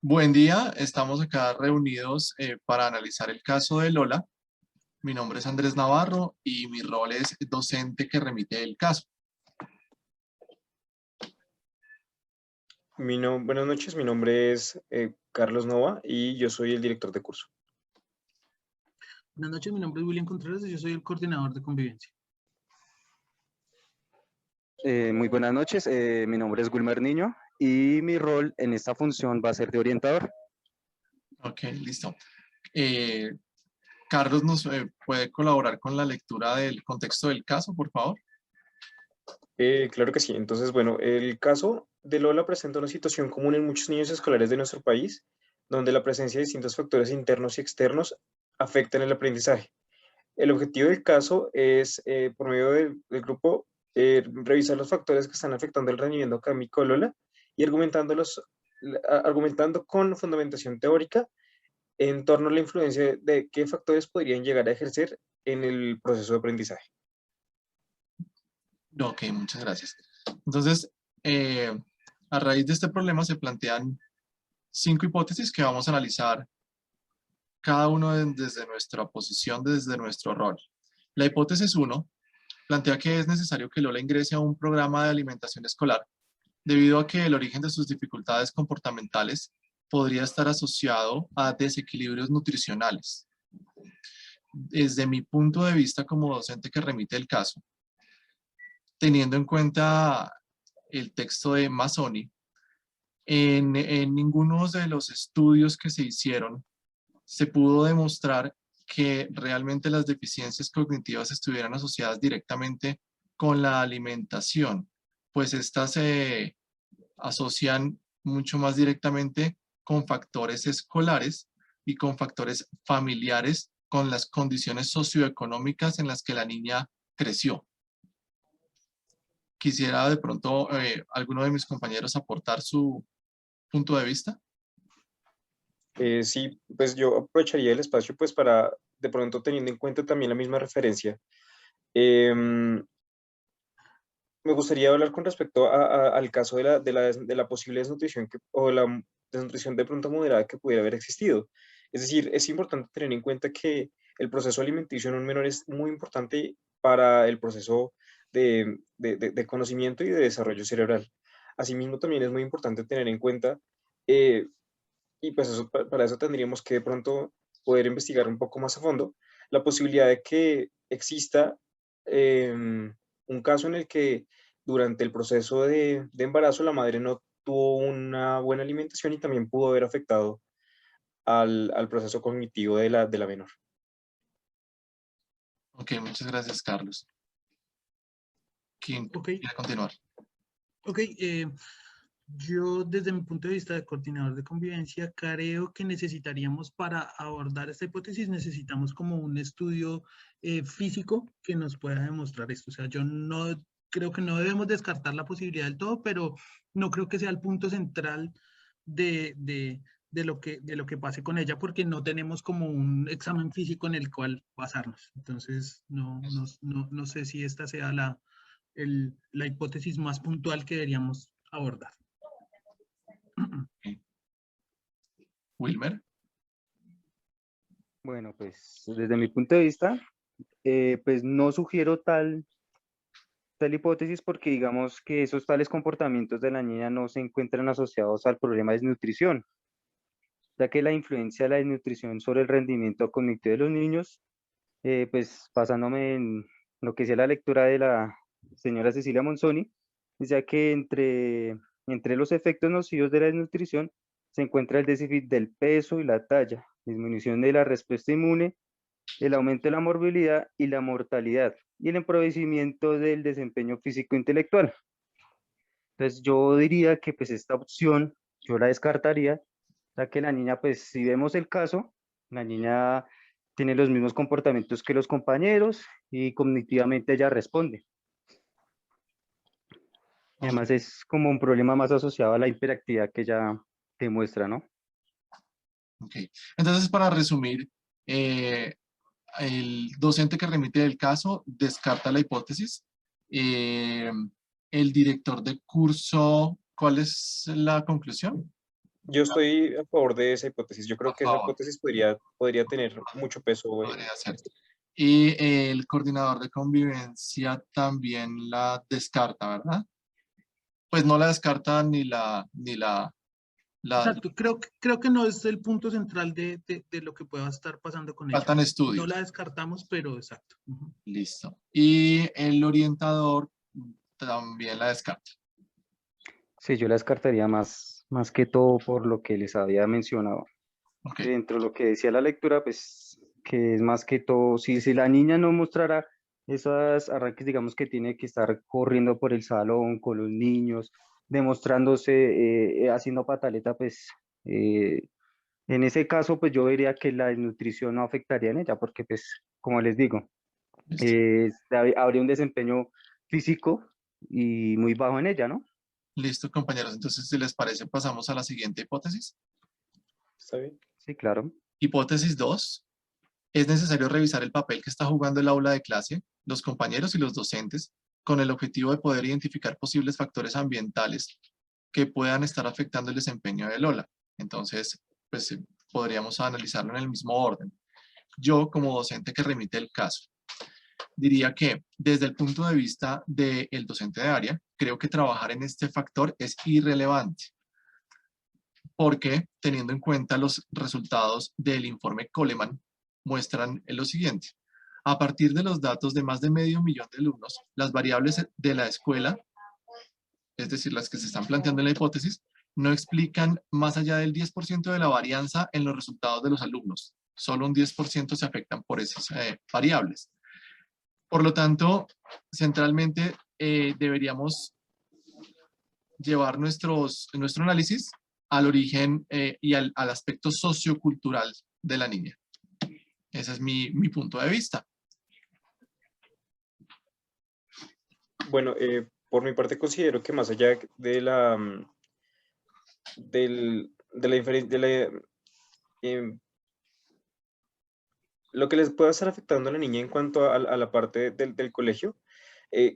Buen día, estamos acá reunidos para analizar el caso de Lola. Mi nombre es Andrés Navarro y mi rol es docente que remite el caso. Buenas noches, mi nombre es Carlos Nova y yo soy el director de curso. Buenas noches, mi nombre es William Contreras y yo soy el coordinador de convivencia. Muy buenas noches, mi nombre es Wilmer Niño y mi rol en esta función va a ser de orientador. Ok, listo. Carlos, ¿nos puede colaborar con la lectura del contexto del caso, por favor? Claro que sí. Entonces, bueno, el caso de Lola presenta una situación común en muchos niños escolares de nuestro país, donde la presencia de distintos factores internos y externos afectan el aprendizaje. El objetivo del caso es, por medio del grupo, revisar los factores que están afectando el rendimiento académico de Lola y argumentando con fundamentación teórica en torno a la influencia de qué factores podrían llegar a ejercer en el proceso de aprendizaje. Ok, muchas gracias. Entonces, a raíz de este problema se plantean 5 hipótesis que vamos a analizar cada uno desde nuestra posición, desde nuestro rol. La hipótesis 1 plantea que es necesario que Lola ingrese a un programa de alimentación escolar debido a que el origen de sus dificultades comportamentales podría estar asociado a desequilibrios nutricionales. Desde mi punto de vista como docente que remite el caso, teniendo en cuenta el texto de Mazzoni, en ninguno de los estudios que se hicieron se pudo demostrar que realmente las deficiencias cognitivas estuvieran asociadas directamente con la alimentación, pues estas se asocian mucho más directamente con factores escolares y con factores familiares, con las condiciones socioeconómicas en las que la niña creció. Quisiera de pronto alguno de mis compañeros aportar su punto de vista. Sí, pues yo aprovecharía el espacio pues para, de pronto teniendo en cuenta también la misma referencia, me gustaría hablar con respecto al caso de la posible desnutrición o la desnutrición de pronto moderada que pudiera haber existido. Es decir, es importante tener en cuenta que el proceso alimenticio en un menor es muy importante para el proceso de conocimiento y de desarrollo cerebral. Asimismo, también es muy importante tener en cuenta, eh, y pues para eso tendríamos que de pronto poder investigar un poco más a fondo, la posibilidad de que exista un caso en el que durante el proceso de embarazo la madre no tuvo una buena alimentación y también pudo haber afectado al proceso cognitivo de la menor. Ok, muchas gracias, Carlos. ¿Quién Ok, quiere continuar? ok. Yo desde mi punto de vista de coordinador de convivencia creo que necesitaríamos para abordar esta hipótesis, necesitamos como un estudio físico que nos pueda demostrar esto. O sea, yo no creo que no debemos descartar la posibilidad del todo, pero no creo que sea el punto central de lo que pase con ella, porque no tenemos como un examen físico en el cual basarnos. Entonces, no sé si esta sea la hipótesis más puntual que deberíamos abordar. Okay. Wilmer. Bueno, pues desde mi punto de vista, pues no sugiero tal hipótesis porque digamos que esos tales comportamientos de la niña no se encuentran asociados al problema de desnutrición, ya que la influencia de la desnutrición sobre el rendimiento cognitivo de los niños, pues basándome en lo que decía la lectura de la señora Cecilia Monzoni, ya que entre los efectos nocivos de la desnutrición se encuentra el déficit del peso y la talla, disminución de la respuesta inmune, el aumento de la morbilidad y la mortalidad, y el empobrecimiento del desempeño físico-intelectual. Entonces yo diría que pues esta opción yo la descartaría, ya que la niña, pues si vemos el caso, la niña tiene los mismos comportamientos que los compañeros y cognitivamente ella responde. Y además es como un problema más asociado a la hiperactividad que ella demuestra, ¿no? Ok. Entonces, para resumir, el docente que remite el caso descarta la hipótesis. El director de curso, ¿cuál es la conclusión? Yo estoy a favor de esa hipótesis. Yo creo Por que esa favor, hipótesis podría tener mucho peso en podría ser. esto. Y el coordinador de convivencia también la descarta, ¿verdad? Pues no la descarta Exacto, creo que no es el punto central de lo que pueda estar pasando con ella. faltan No estudios. la descartamos, pero exacto. Ujú. Listo. Y el orientador también la descarta. Sí, yo la descartaría más que todo por lo que les había mencionado. Ok, Dentro de lo que decía la lectura, pues que es más que todo, si la niña no mostrara esos arranques, digamos que tiene que estar corriendo por el salón con los niños, demostrándose, haciendo pataleta, pues en ese caso, pues yo diría que la desnutrición no afectaría en ella, porque pues, como les digo, listo. habría un desempeño físico y muy bajo en ella, ¿no? Listo, compañeros. Entonces, si les parece, pasamos a la siguiente hipótesis. ¿Está bien? Sí, claro. Hipótesis 2. Es necesario revisar el papel que está jugando el aula de clase, los compañeros y los docentes, con el objetivo de poder identificar posibles factores ambientales que puedan estar afectando el desempeño de Lola. Entonces, pues podríamos analizarlo en el mismo orden. Yo, como docente que remite el caso, diría que desde el punto de vista del docente de área, creo que trabajar en este factor es irrelevante, porque teniendo en cuenta los resultados del informe Coleman, muestran lo siguiente. A partir de los datos de más de 500.000 de alumnos, las variables de la escuela, es decir, las que se están planteando en la hipótesis, no explican más allá del 10% de la varianza en los resultados de los alumnos. Solo un 10% se afectan por esas variables. Por lo tanto, centralmente deberíamos llevar nuestro análisis al origen y al aspecto sociocultural de la niña. Ese es mi punto de vista. Bueno, por mi parte considero que más allá de la, de la diferencia, lo que les pueda estar afectando a la niña en cuanto a la parte del colegio,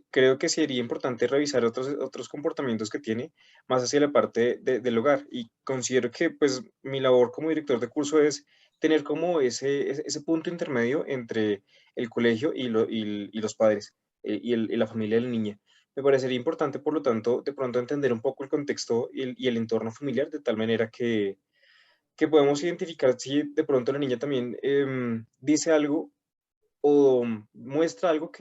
creo que sería importante revisar otros comportamientos que tiene más hacia la parte del hogar. Y considero que pues mi labor como director de curso es tener como ese punto intermedio entre el colegio y los padres y la familia de la niña. Me parecería importante, por lo tanto, de pronto entender un poco el contexto y el entorno familiar de tal manera que podemos identificar si de pronto la niña también dice algo o muestra algo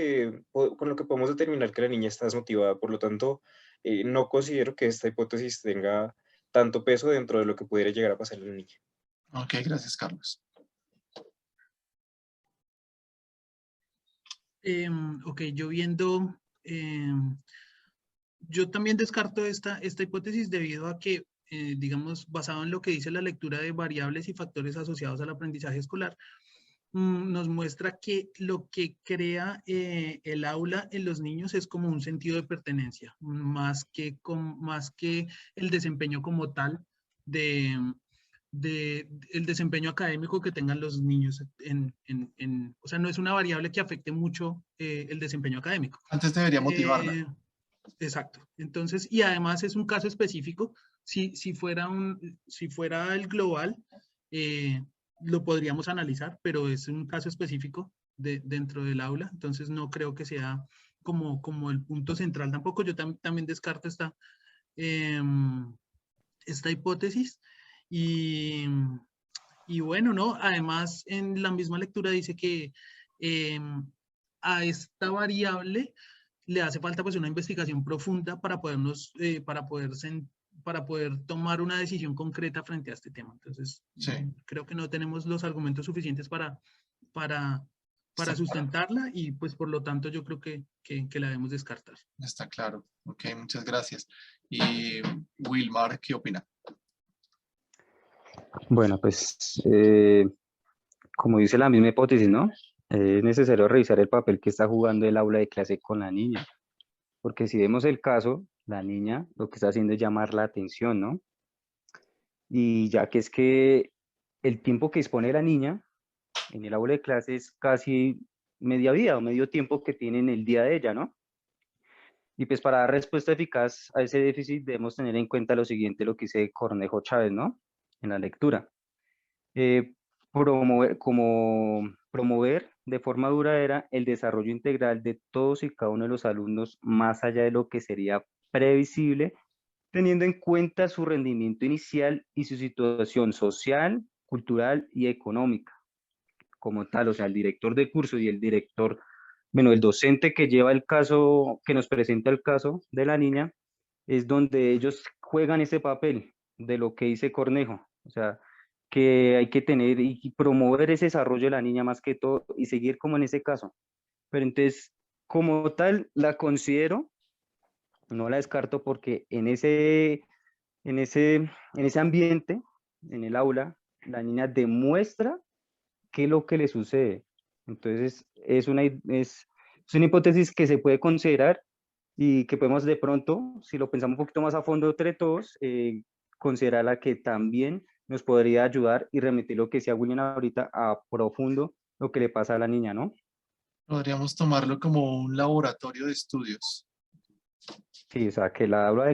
con lo que podemos determinar que la niña está desmotivada. Por lo tanto, no considero que esta hipótesis tenga tanto peso dentro de lo que pudiera llegar a pasar a la niña. Ok, gracias, Carlos. Ok, yo viendo, yo también descarto esta hipótesis debido a que, digamos, basado en lo que dice la lectura de variables y factores asociados al aprendizaje escolar, nos muestra que lo que crea el aula en los niños es como un sentido de pertenencia, más que el desempeño como tal de el desempeño académico que tengan los niños o sea, no es una variable que afecte mucho el desempeño académico. Antes debería motivarla. Exacto. Entonces, y además es un caso específico. Si fuera el global, lo podríamos analizar, pero es un caso específico dentro del aula. Entonces, no creo que sea como el punto central tampoco. Yo también descarto esta hipótesis. Y bueno, ¿no? Además, en la misma lectura dice que a esta variable le hace falta pues una investigación profunda para para poder tomar una decisión concreta frente a este tema. Entonces, Sí. Creo que no tenemos los argumentos suficientes para Está sustentarla y pues por lo tanto yo creo que la debemos descartar. Está claro. Ok, muchas gracias. Y Wilmar, ¿qué opina? Bueno, pues como dice la misma hipótesis, ¿no? Es necesario revisar el papel que está jugando el aula de clase con la niña, porque si vemos el caso, la niña lo que está haciendo es llamar la atención, ¿no? Y ya que es que el tiempo que dispone la niña en el aula de clase es casi media vida o medio tiempo que tiene en el día de ella, ¿no? Y pues para dar respuesta eficaz a ese déficit debemos tener en cuenta lo siguiente, lo que dice Cornejo Chávez, ¿no? En la lectura. Promover de forma duradera el desarrollo integral de todos y cada uno de los alumnos más allá de lo que sería previsible, teniendo en cuenta su rendimiento inicial y su situación social, cultural y económica como tal. O sea, el director de curso y el director, bueno, el docente que lleva el caso, que nos presenta el caso de la niña, es donde ellos juegan ese papel de lo que dice Cornejo. O sea, que hay que tener y promover ese desarrollo de la niña más que todo y seguir como en ese caso. Pero entonces, como tal, la considero, no la descarto porque en ese ambiente, en el aula, la niña demuestra qué es lo que le sucede. Entonces, es una hipótesis que se puede considerar y que podemos de pronto, si lo pensamos un poquito más a fondo entre todos, considerarla que también nos podría ayudar y remitir lo que decía William ahorita a profundo lo que le pasa a la niña, ¿no? Podríamos tomarlo como un laboratorio de estudios. Sí, o sea, que del aula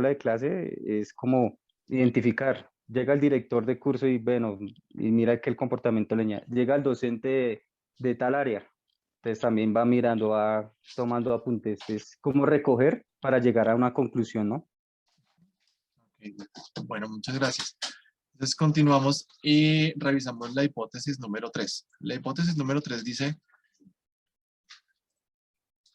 de clase es como identificar. Llega el director de curso y bueno, y mira que el comportamiento leña. Llega el docente de tal área. Entonces también va mirando, va tomando apuntes. Es como recoger para llegar a una conclusión, ¿no? Ok, bueno, muchas gracias. Entonces continuamos y revisamos la hipótesis número 3. La hipótesis número 3 dice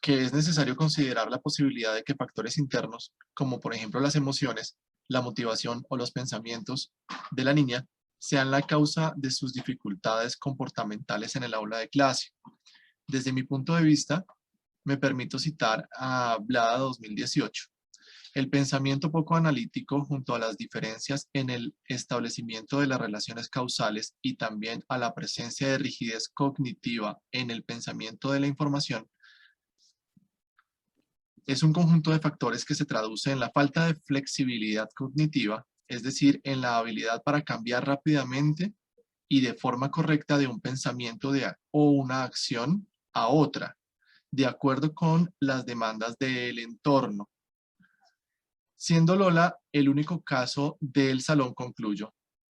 que es necesario considerar la posibilidad de que factores internos, como por ejemplo las emociones, la motivación o los pensamientos de la niña, sean la causa de sus dificultades comportamentales en el aula de clase. Desde mi punto de vista, me permito citar a Blada 2018. El pensamiento poco analítico, junto a las diferencias en el establecimiento de las relaciones causales y también a la presencia de rigidez cognitiva en el pensamiento de la información, es un conjunto de factores que se traduce en la falta de flexibilidad cognitiva, es decir, en la habilidad para cambiar rápidamente y de forma correcta de un pensamiento o una acción a otra, de acuerdo con las demandas del entorno. Siendo Lola el único caso del salón, concluyo,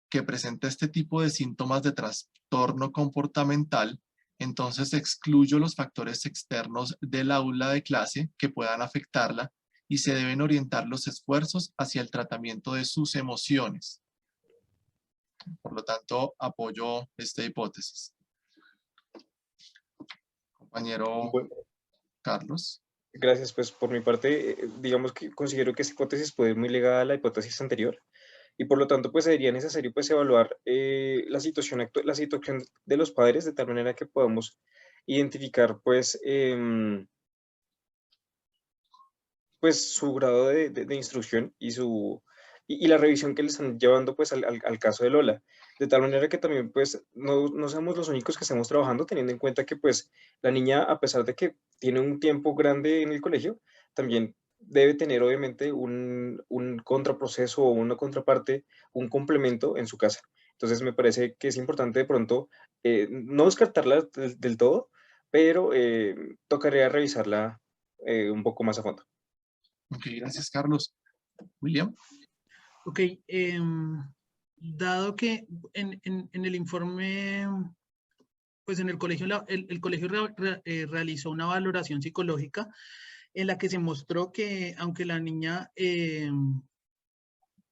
que presenta este tipo de síntomas de trastorno comportamental, entonces excluyo los factores externos del aula de clase que puedan afectarla y se deben orientar los esfuerzos hacia el tratamiento de sus emociones. Por lo tanto, apoyo esta hipótesis. Compañero Bueno, Carlos. gracias, pues por mi parte, digamos que considero que esta hipótesis puede ir muy ligada a la hipótesis anterior y por lo tanto pues sería necesario pues evaluar la situación de los padres de tal manera que podamos identificar pues su grado de instrucción y la revisión que le están llevando pues al caso de Lola, de tal manera que también pues no seamos los únicos que estemos trabajando, teniendo en cuenta que pues la niña, a pesar de que tiene un tiempo grande en el colegio, también debe tener obviamente un contraproceso o una contraparte, un complemento en su casa. Entonces me parece que es importante de pronto no descartarla del todo, pero tocaría revisarla un poco más a fondo. Ok, gracias, Carlos. William. Ok, dado que en el informe, pues en el colegio, el colegio realizó una valoración psicológica en la que se mostró que aunque la niña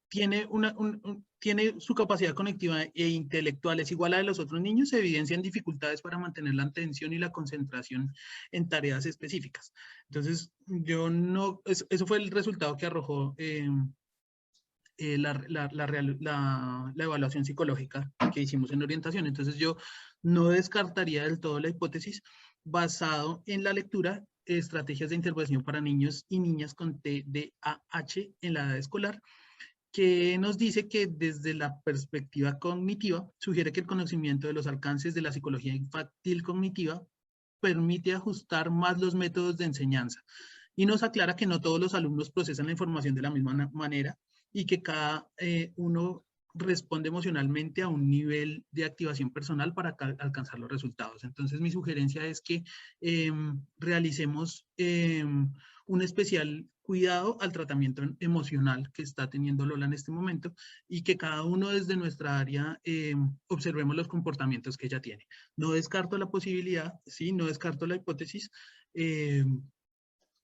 tiene su capacidad cognitiva e intelectual es igual a la de los otros niños, se evidencian dificultades para mantener la atención y la concentración en tareas específicas. Entonces, eso fue el resultado que arrojó la evaluación psicológica que hicimos en orientación. Entonces, yo no descartaría del todo la hipótesis basado en la lectura estrategias de intervención para niños y niñas con TDAH en la edad escolar, que nos dice que desde la perspectiva cognitiva sugiere que el conocimiento de los alcances de la psicología infantil cognitiva permite ajustar más los métodos de enseñanza y nos aclara que no todos los alumnos procesan la información de la misma manera y que cada uno responde emocionalmente a un nivel de activación personal para alcanzar los resultados. Entonces mi sugerencia es que realicemos un especial cuidado al tratamiento emocional que está teniendo Lola en este momento y que cada uno desde nuestra área observemos los comportamientos que ella tiene. No descarto la posibilidad, sí, no descarto la hipótesis,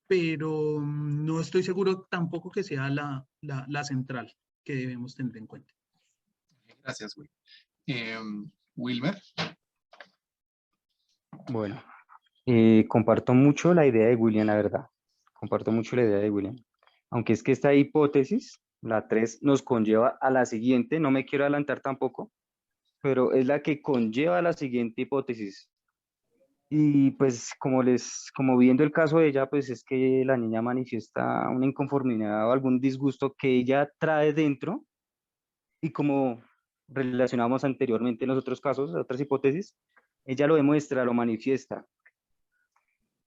pero no estoy seguro tampoco que sea la central que debemos tener en cuenta. Gracias, Will. Wilmer. Bueno, comparto mucho la idea de William, la verdad. Comparto mucho la idea de William. Aunque es que esta hipótesis, la 3, nos conlleva a la siguiente, no me quiero adelantar tampoco, pero es la que conlleva a la siguiente hipótesis. Y pues como viendo el caso de ella, pues es que la niña manifiesta una inconformidad o algún disgusto que ella trae dentro y como relacionamos anteriormente en los otros casos, otras hipótesis, ella lo demuestra, lo manifiesta.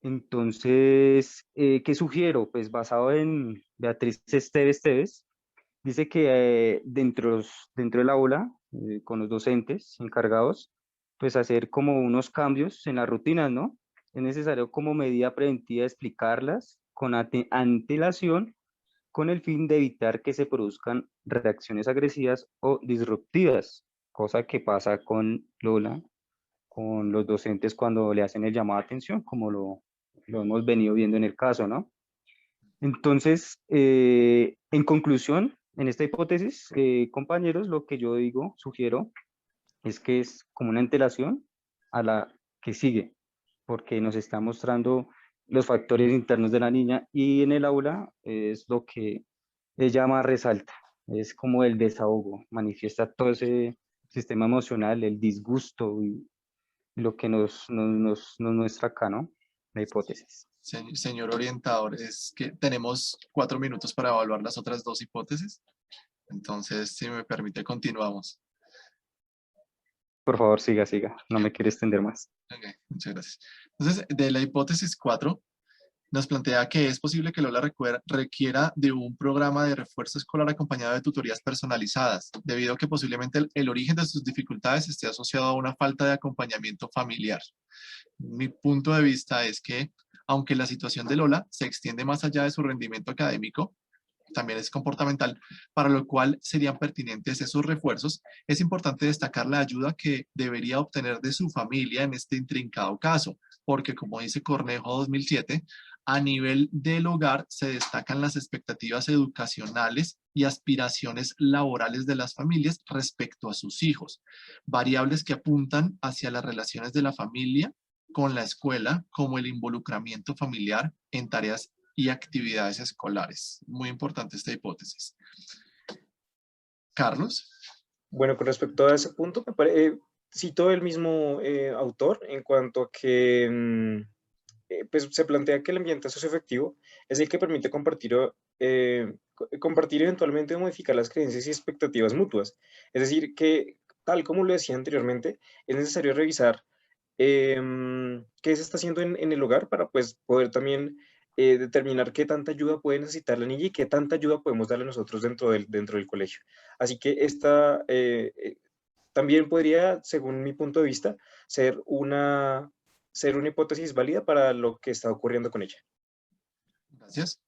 Entonces, ¿qué sugiero? Pues basado en Beatriz Esteves, dice que dentro del aula, con los docentes encargados, pues hacer como unos cambios en las rutinas, ¿no? Es necesario como medida preventiva explicarlas con antelación con el fin de evitar que se produzcan reacciones agresivas o disruptivas, cosa que pasa con Lola, con los docentes cuando le hacen el llamado de atención, como lo hemos venido viendo en el caso, ¿no? Entonces, en conclusión, en esta hipótesis, compañeros, lo que yo digo, sugiero, es que es como una antelación a la que sigue, porque nos está mostrando los factores internos de la niña y en el aula es lo que ella más resalta, es como el desahogo, manifiesta todo ese sistema emocional, el disgusto y lo que nos muestra acá, ¿no? La hipótesis. Señor orientador, es que tenemos 4 minutos para evaluar las otras 2 hipótesis. Entonces, si me permite, continuamos. Por favor, siga, no me quiero extender más. Ok, muchas gracias. Entonces, de la hipótesis 4, nos plantea que es posible que Lola requiera de un programa de refuerzo escolar acompañado de tutorías personalizadas, debido a que posiblemente el origen de sus dificultades esté asociado a una falta de acompañamiento familiar. Mi punto de vista es que, aunque la situación de Lola se extiende más allá de su rendimiento académico, también es comportamental, para lo cual serían pertinentes esos refuerzos, es importante destacar la ayuda que debería obtener de su familia en este intrincado caso, porque como dice Cornejo 2007, a nivel del hogar se destacan las expectativas educacionales y aspiraciones laborales de las familias respecto a sus hijos, variables que apuntan hacia las relaciones de la familia con la escuela, como el involucramiento familiar en tareas y actividades escolares. Muy importante esta hipótesis. Carlos. Bueno, con respecto a ese punto, cito el mismo autor en cuanto a que pues se plantea que el ambiente socioafectivo es el que permite compartir eventualmente o modificar las creencias y expectativas mutuas. Es decir, que tal como lo decía anteriormente, es necesario revisar qué se está haciendo en el hogar para pues poder también determinar qué tanta ayuda puede necesitar la niña y qué tanta ayuda podemos darle nosotros dentro del colegio. Así que esta también podría, según mi punto de vista, ser una hipótesis válida para lo que está ocurriendo con ella. Gracias.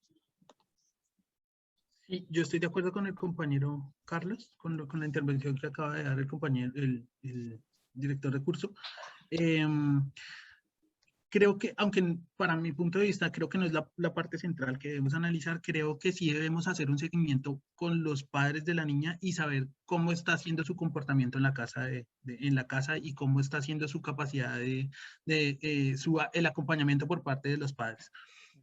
Sí, yo estoy de acuerdo con el compañero Carlos, con la intervención que acaba de dar el compañero, el director de curso. Creo que, aunque para mi punto de vista, creo que no es la parte central que debemos analizar, creo que sí debemos hacer un seguimiento con los padres de la niña y saber cómo está haciendo su comportamiento en la casa, en la casa y cómo está haciendo su capacidad el acompañamiento por parte de los padres.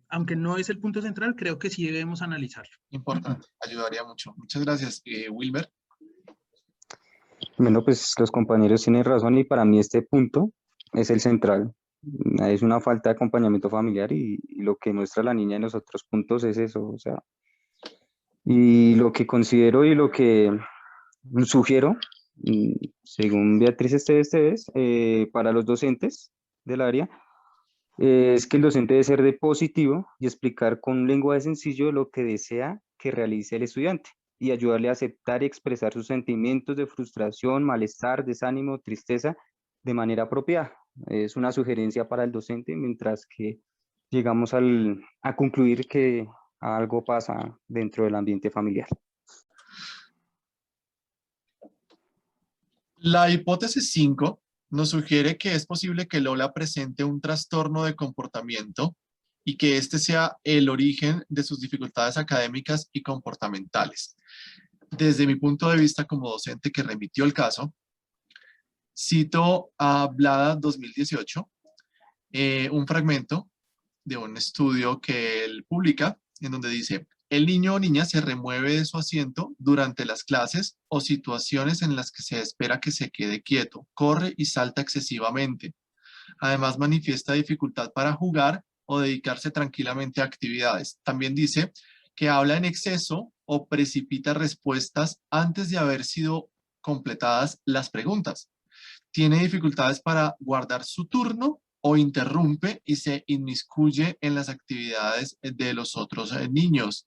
Aunque no es el punto central, creo que sí debemos analizarlo. Importante, ayudaría mucho. Muchas gracias. Wilmer. Bueno, pues los compañeros tienen razón y para mí este punto es el central. Es una falta de acompañamiento familiar y lo que muestra la niña en los otros puntos es eso, o sea, y lo que considero y lo que sugiero, según Beatriz Esteves, para los docentes del área, es que el docente debe ser de positivo y explicar con un lenguaje sencillo lo que desea que realice el estudiante y ayudarle a aceptar y expresar sus sentimientos de frustración, malestar, desánimo, tristeza de manera apropiada. Es una sugerencia para el docente, mientras que llegamos a concluir que algo pasa dentro del ambiente familiar. La hipótesis 5 nos sugiere que es posible que Lola presente un trastorno de comportamiento y que este sea el origen de sus dificultades académicas y comportamentales. Desde mi punto de vista como docente que remitió el caso, cito a Blada 2018, un fragmento de un estudio que él publica en donde dice: el niño o niña se remueve de su asiento durante las clases o situaciones en las que se espera que se quede quieto, corre y salta excesivamente. Además, manifiesta dificultad para jugar o dedicarse tranquilamente a actividades. También dice que habla en exceso o precipita respuestas antes de haber sido completadas las preguntas. Tiene dificultades para guardar su turno o interrumpe y se inmiscuye en las actividades de los otros niños.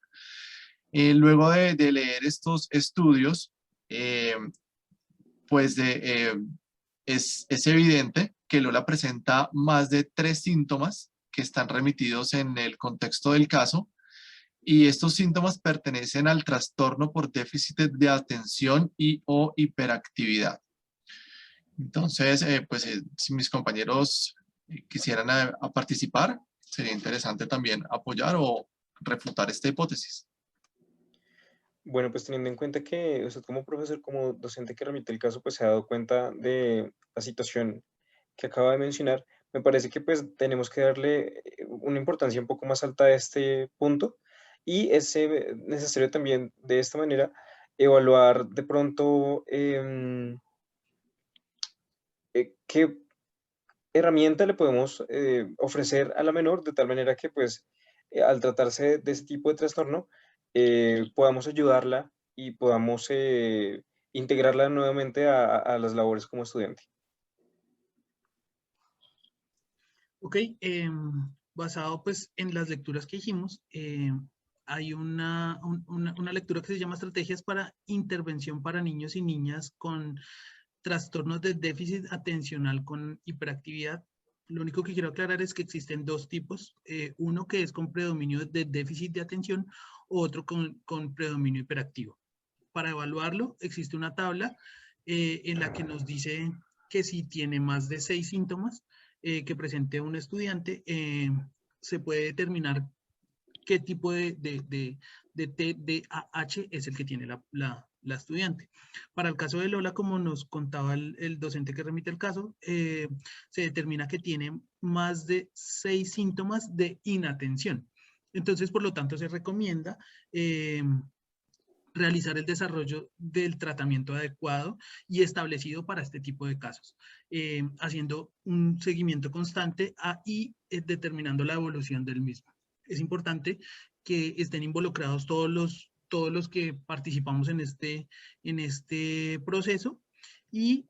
Luego de leer estos estudios, eh, pues es evidente que Lola presenta más de 3 síntomas que están remitidos en el contexto del caso, y estos síntomas pertenecen al trastorno por déficit de atención y o hiperactividad. Entonces, si mis compañeros quisieran a participar, sería interesante también apoyar o refutar esta hipótesis. Bueno, pues teniendo en cuenta que usted como profesor, como docente que remite el caso, pues se ha dado cuenta de la situación que acaba de mencionar, me parece que pues tenemos que darle una importancia un poco más alta a este punto, y es necesario también de esta manera evaluar de pronto qué herramienta le podemos ofrecer a la menor, de tal manera que pues al tratarse de ese tipo de trastorno podamos ayudarla y podamos integrarla nuevamente a las labores como estudiante. Ok, basado pues en las lecturas que hicimos, hay una lectura que se llama Estrategias para Intervención para Niños y Niñas con Trastornos de Déficit Atencional con Hiperactividad. Lo único que quiero aclarar es que existen dos tipos, uno que es con predominio de déficit de atención, otro con predominio hiperactivo. Para evaluarlo existe una tabla en la que nos dice que si tiene más de 6 síntomas que presente un estudiante, se puede determinar qué tipo de TDAH es el que tiene la estudiante. Para el caso de Lola, como nos contaba el docente que remite el caso, se determina que tiene más de 6 síntomas de inatención. Entonces, por lo tanto, se recomienda realizar el desarrollo del tratamiento adecuado y establecido para este tipo de casos, haciendo un seguimiento constante y determinando la evolución del mismo. Es importante que estén involucrados todos los que participamos en este proceso, y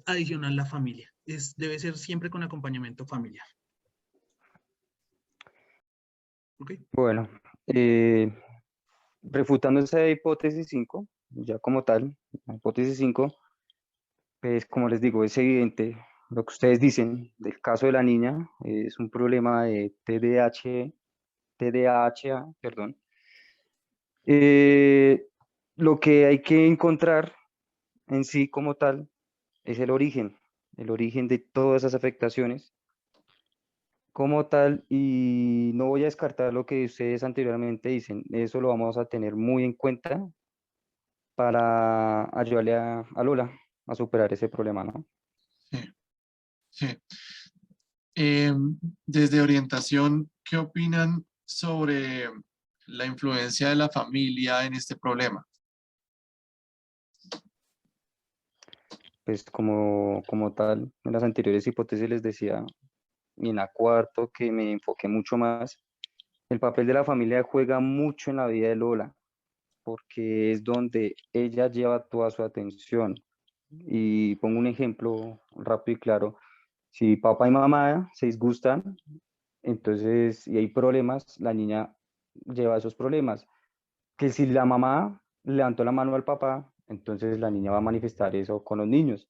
adicional la familia. Debe ser siempre con acompañamiento familiar. ¿Okay? Bueno, refutando esa hipótesis 5, ya como tal, la hipótesis 5, pues como les digo, es evidente lo que ustedes dicen del caso de la niña, es un problema de TDAH, perdón. Lo que hay que encontrar en sí como tal es el origen de todas esas afectaciones como tal, y no voy a descartar lo que ustedes anteriormente dicen, eso lo vamos a tener muy en cuenta para ayudarle a Lola a superar ese problema, ¿no? Sí, sí. Desde orientación, ¿qué opinan sobre la influencia de la familia en este problema? Pues como tal, en las anteriores hipótesis les decía, y en la cuarto que me enfoqué mucho más, el papel de la familia juega mucho en la vida de Lola, porque es donde ella lleva toda su atención. Y pongo un ejemplo rápido y claro. Si papá y mamá se disgustan, entonces, y hay problemas, la niña lleva esos problemas. Que si la mamá levantó la mano al papá, entonces la niña va a manifestar eso con los niños.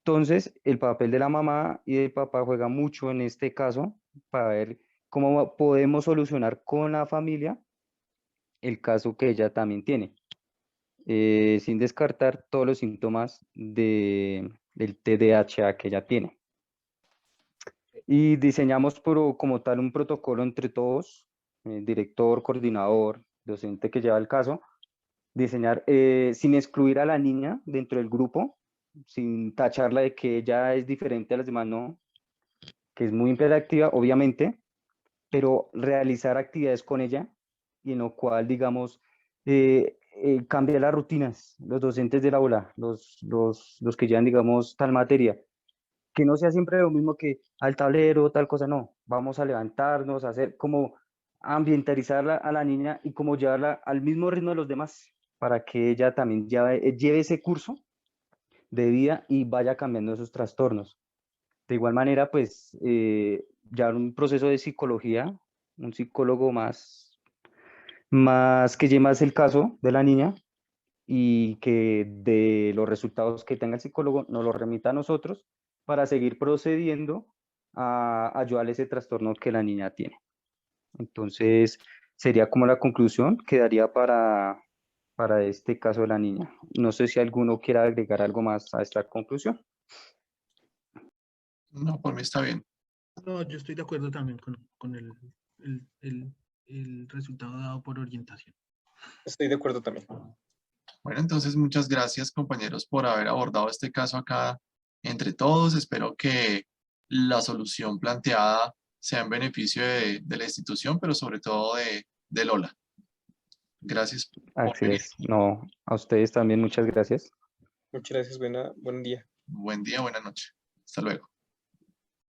Entonces, el papel de la mamá y del papá juega mucho en este caso para ver cómo podemos solucionar con la familia el caso que ella también tiene, sin descartar todos los síntomas del TDAH que ella tiene. Y diseñamos como tal un protocolo entre todos, director, coordinador, docente que lleva el caso, diseñar sin excluir a la niña dentro del grupo, sin tacharla de que ella es diferente a las demás, no, que es muy hiperactiva, obviamente, pero realizar actividades con ella y en lo cual, digamos, cambiar las rutinas, los docentes del aula, los que llevan, digamos, tal materia, que no sea siempre lo mismo que al tablero, tal cosa, no, vamos a levantarnos, a hacer como ambientalizarla a la niña y como llevarla al mismo ritmo de los demás, para que ella también lleve ese curso de vida y vaya cambiando esos trastornos. De igual manera, pues, ya un proceso de psicología, un psicólogo más que lleve más el caso de la niña y que de los resultados que tenga el psicólogo nos lo remita a nosotros para seguir procediendo a ayudarle ese trastorno que la niña tiene. Entonces, sería como la conclusión que daría para este caso de la niña. No sé si alguno quiera agregar algo más a esta conclusión. No, por mí está bien. No, yo estoy de acuerdo también con el resultado dado por orientación. Estoy de acuerdo también. Bueno, entonces muchas gracias, compañeros, por haber abordado este caso acá entre todos. Espero que la solución planteada sea en beneficio de la institución, pero sobre todo de Lola. Gracias por Así venir. es. No, a ustedes también muchas gracias. Muchas gracias, buen día. Buen día, buena noche. Hasta luego.